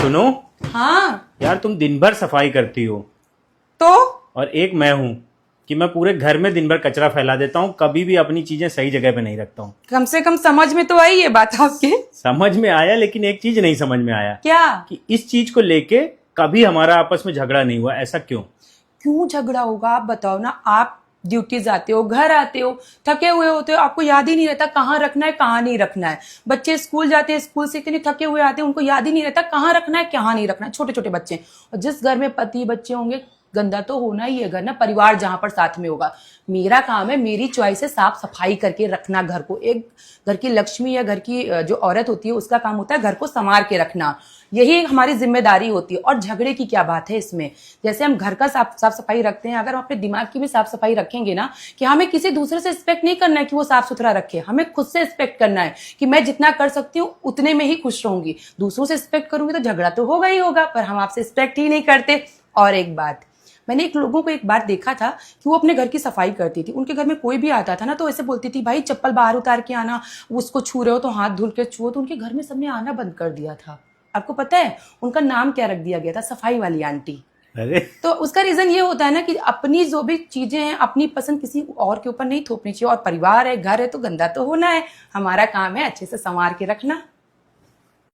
सुनो हाँ यार, तुम दिन भर सफाई करती हो तो और एक मैं हूँ कि मैं पूरे घर में दिन भर कचरा फैला देता हूँ, कभी भी अपनी चीजें सही जगह पे नहीं रखता हूँ। कम से कम समझ में तो आई ये बात आपके। समझ में आया, लेकिन एक चीज नहीं समझ में आया क्या? कि इस चीज को लेके कभी हमारा आपस में झगड़ा नहीं हुआ, ऐसा क्यों? क्यों झगड़ा होगा आप बताओ ना। आप ड्यूटी जाते हो, घर आते हो, थके हुए होते हो, आपको याद ही नहीं रहता कहाँ रखना है कहाँ नहीं रखना है। बच्चे स्कूल जाते हैं, स्कूल से इतने थके हुए आते हैं, उनको याद ही नहीं रहता कहाँ रखना है कहाँ नहीं रखना है। छोटे छोटे बच्चे, और जिस घर में पति बच्चे होंगे, गंदा तो होना ही है घर ना, परिवार जहां पर साथ में होगा। मेरा काम है, मेरी चॉइस है साफ सफाई करके रखना घर को। एक घर की लक्ष्मी या घर की जो औरत होती है उसका काम होता है घर को संवार के रखना, यही हमारी जिम्मेदारी होती है। और झगड़े की क्या बात है इसमें? जैसे हम घर का साफ सफाई रखते हैं, अगर हम अपने दिमाग की भी साफ सफाई रखेंगे ना, कि हमें किसी दूसरे से एक्सपेक्ट नहीं करना है कि वो साफ सुथरा रखे, हमें खुद से एक्सपेक्ट करना है कि मैं जितना कर सकती हूँ उतने में ही खुश रहूंगी। दूसरों से एक्सपेक्ट करूंगी तो झगड़ा तो होगा ही होगा, पर हम आपसे एक्सपेक्ट ही नहीं करते। और एक बात, मैंने एक लोगों को एक बार देखा था कि वो अपने घर की सफाई करती थी। उनके घर में कोई भी आता था ना तो ऐसे बोलती थी, भाई चप्पल बाहर उतार के आना, उसको छू रहे हो तो हाथ धुल के छुओ। तो उनके घर में सबने आना बंद कर दिया था। आपको पता है उनका नाम क्या रख दिया गया था? सफाई वाली आंटी। अरे तो उसका रीजन ये होता है ना कि अपनी जो भी चीजें हैं, अपनी पसंद किसी और के ऊपर नहीं थोपनी चाहिए। और परिवार है, घर है, तो गंदा तो होना है। हमारा काम है अच्छे से संवार के रखना।